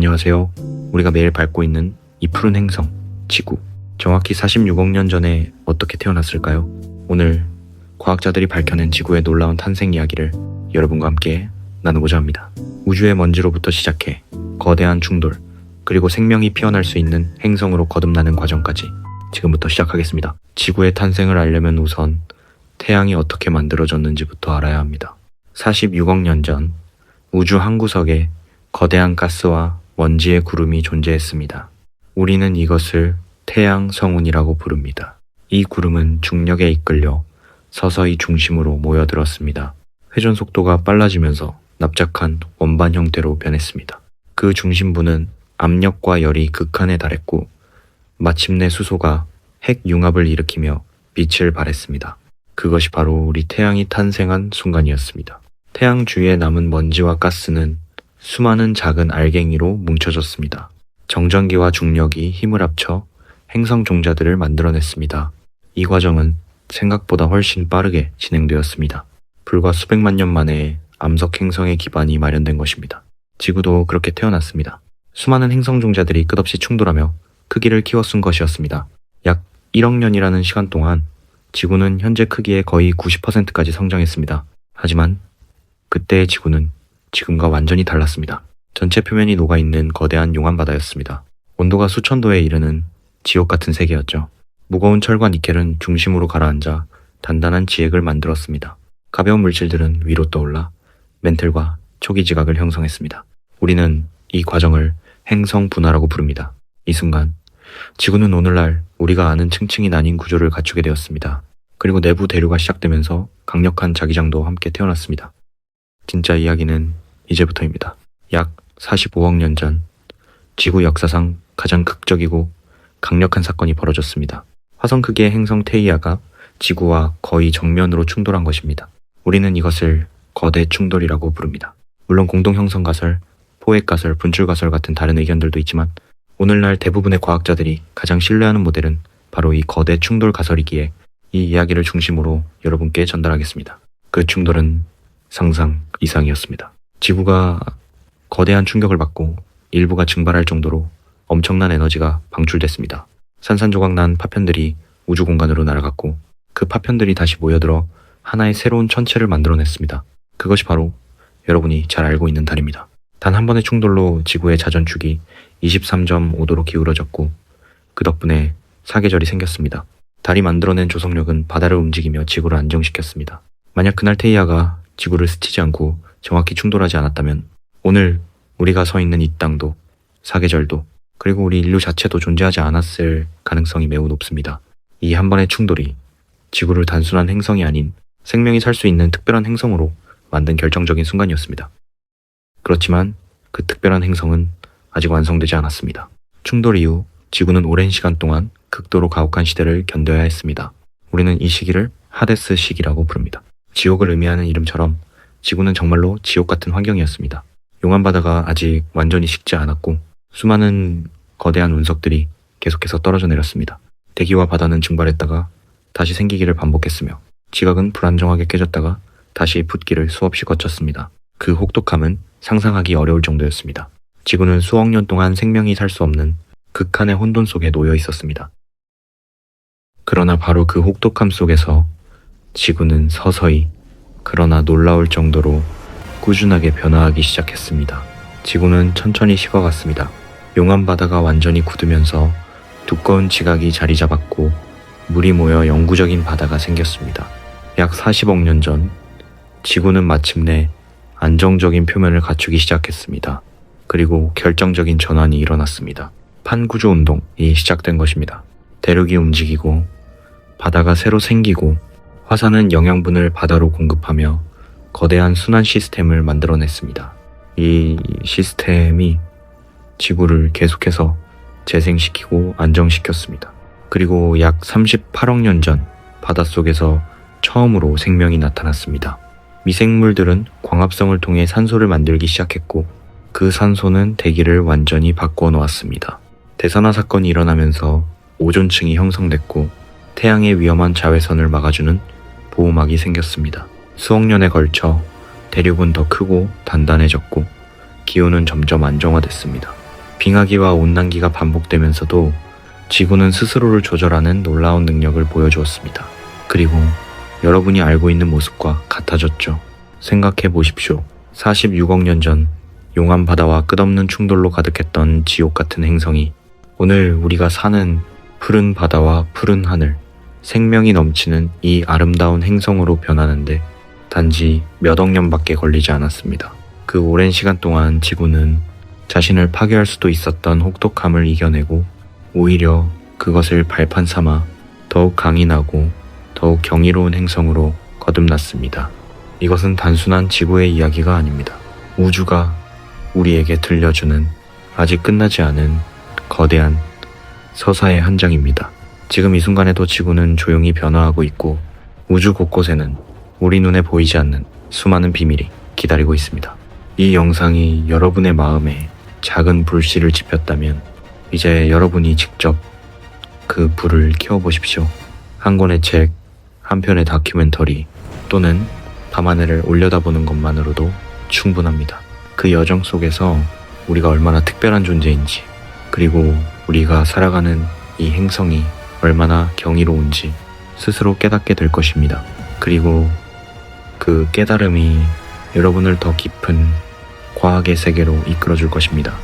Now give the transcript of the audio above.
안녕하세요. 우리가 매일 밟고 있는 이 푸른 행성, 지구. 정확히 46억 년 전에 어떻게 태어났을까요? 오늘 과학자들이 밝혀낸 지구의 놀라운 탄생 이야기를 여러분과 함께 나누고자 합니다. 우주의 먼지로부터 시작해 거대한 충돌, 그리고 생명이 피어날 수 있는 행성으로 거듭나는 과정까지 지금부터 시작하겠습니다. 지구의 탄생을 알려면 우선 태양이 어떻게 만들어졌는지부터 알아야 합니다. 46억 년 전 우주 한 구석에 거대한 가스와 먼지의 구름이 존재했습니다. 우리는 이것을 태양 성운이라고 부릅니다. 이 구름은 중력에 이끌려 서서히 중심으로 모여들었습니다. 회전 속도가 빨라지면서 납작한 원반 형태로 변했습니다. 그 중심부는 압력과 열이 극한에 달했고 마침내 수소가 핵 융합을 일으키며 빛을 발했습니다. 그것이 바로 우리 태양이 탄생한 순간이었습니다. 태양 주위에 남은 먼지와 가스는 수많은 작은 알갱이로 뭉쳐졌습니다. 정전기와 중력이 힘을 합쳐 행성 종자들을 만들어냈습니다. 이 과정은 생각보다 훨씬 빠르게 진행되었습니다. 불과 수백만 년 만에 암석 행성의 기반이 마련된 것입니다. 지구도 그렇게 태어났습니다. 수많은 행성 종자들이 끝없이 충돌하며 크기를 키워쓴 것이었습니다. 약 1억 년이라는 시간 동안 지구는 현재 크기의 거의 90%까지 성장했습니다. 하지만 그때의 지구는 지금과 완전히 달랐습니다. 전체 표면이 녹아있는 거대한 용암바다였습니다. 온도가 수천 도에 이르는 지옥 같은 세계였죠. 무거운 철과 니켈은 중심으로 가라앉아 단단한 지액을 만들었습니다. 가벼운 물질들은 위로 떠올라 멘틀과 초기 지각을 형성했습니다. 우리는 이 과정을 행성 분화라고 부릅니다. 이 순간 지구는 오늘날 우리가 아는 층층이 나뉜 구조를 갖추게 되었습니다. 그리고 내부 대류가 시작되면서 강력한 자기장도 함께 태어났습니다. 진짜 이야기는 이제부터입니다. 약 45억 년 전 지구 역사상 가장 극적이고 강력한 사건이 벌어졌습니다. 화성 크기의 행성 테이아가 지구와 거의 정면으로 충돌한 것입니다. 우리는 이것을 거대 충돌이라고 부릅니다. 물론 공동 형성 가설, 포획 가설, 분출 가설 같은 다른 의견들도 있지만 오늘날 대부분의 과학자들이 가장 신뢰하는 모델은 바로 이 거대 충돌 가설이기에 이 이야기를 중심으로 여러분께 전달하겠습니다. 그 충돌은 상상 이상이었습니다. 지구가 거대한 충격을 받고 일부가 증발할 정도로 엄청난 에너지가 방출됐습니다. 산산조각 난 파편들이 우주 공간으로 날아갔고 그 파편들이 다시 모여들어 하나의 새로운 천체를 만들어냈습니다. 그것이 바로 여러분이 잘 알고 있는 달입니다. 단 한 번의 충돌로 지구의 자전축이 23.5도로 기울어졌고 그 덕분에 사계절이 생겼습니다. 달이 만들어낸 조성력은 바다를 움직이며 지구를 안정시켰습니다. 만약 그날 테이아가 지구를 스치지 않고 정확히 충돌하지 않았다면 오늘 우리가 서 있는 이 땅도 사계절도 그리고 우리 인류 자체도 존재하지 않았을 가능성이 매우 높습니다. 이 한 번의 충돌이 지구를 단순한 행성이 아닌 생명이 살 수 있는 특별한 행성으로 만든 결정적인 순간이었습니다. 그렇지만 그 특별한 행성은 아직 완성되지 않았습니다. 충돌 이후 지구는 오랜 시간 동안 극도로 가혹한 시대를 견뎌야 했습니다. 우리는 이 시기를 하데스 시기라고 부릅니다. 지옥을 의미하는 이름처럼 지구는 정말로 지옥 같은 환경이었습니다. 용암바다가 아직 완전히 식지 않았고 수많은 거대한 운석들이 계속해서 떨어져 내렸습니다. 대기와 바다는 증발했다가 다시 생기기를 반복했으며 지각은 불안정하게 깨졌다가 다시 붙기를 수없이 거쳤습니다. 그 혹독함은 상상하기 어려울 정도였습니다. 지구는 수억 년 동안 생명이 살 수 없는 극한의 혼돈 속에 놓여 있었습니다. 그러나 바로 그 혹독함 속에서 지구는 서서히 그러나 놀라울 정도로 꾸준하게 변화하기 시작했습니다. 지구는 천천히 식어갔습니다. 용암바다가 완전히 굳으면서 두꺼운 지각이 자리 잡았고 물이 모여 영구적인 바다가 생겼습니다. 약 40억 년 전 지구는 마침내 안정적인 표면을 갖추기 시작했습니다. 그리고 결정적인 전환이 일어났습니다. 판구조 운동이 시작된 것입니다. 대륙이 움직이고 바다가 새로 생기고 화산은 영양분을 바다로 공급하며 거대한 순환 시스템을 만들어냈습니다. 이 시스템이 지구를 계속해서 재생시키고 안정시켰습니다. 그리고 약 38억 년 전 바닷속에서 처음으로 생명이 나타났습니다. 미생물들은 광합성을 통해 산소를 만들기 시작했고 그 산소는 대기를 완전히 바꾸어 놓았습니다. 대산화 사건이 일어나면서 오존층이 형성됐고 태양의 위험한 자외선을 막아주는 보호막이 생겼습니다. 수억 년에 걸쳐 대륙은 더 크고 단단해졌고 기후는 점점 안정화됐습니다. 빙하기와 온난기가 반복되면서도 지구는 스스로를 조절하는 놀라운 능력을 보여주었습니다. 그리고 여러분이 알고 있는 모습과 같아졌죠. 생각해 보십시오. 46억 년 전 용암 바다와 끝없는 충돌로 가득했던 지옥 같은 행성이 오늘 우리가 사는 푸른 바다와 푸른 하늘, 생명이 넘치는 이 아름다운 행성으로 변하는데 단지 몇 억 년밖에 걸리지 않았습니다. 그 오랜 시간 동안 지구는 자신을 파괴할 수도 있었던 혹독함을 이겨내고 오히려 그것을 발판 삼아 더욱 강인하고 더욱 경이로운 행성으로 거듭났습니다. 이것은 단순한 지구의 이야기가 아닙니다. 우주가 우리에게 들려주는 아직 끝나지 않은 거대한 서사의 한 장입니다. 지금 이 순간에도 지구는 조용히 변화하고 있고 우주 곳곳에는 우리 눈에 보이지 않는 수많은 비밀이 기다리고 있습니다. 이 영상이 여러분의 마음에 작은 불씨를 지폈다면 이제 여러분이 직접 그 불을 켜보십시오. 한 권의 책, 한 편의 다큐멘터리 또는 밤하늘을 올려다보는 것만으로도 충분합니다. 그 여정 속에서 우리가 얼마나 특별한 존재인지 그리고 우리가 살아가는 이 행성이 얼마나 경이로운지 스스로 깨닫게 될 것입니다. 그리고 그 깨달음이 여러분을 더 깊은 과학의 세계로 이끌어 줄 것입니다.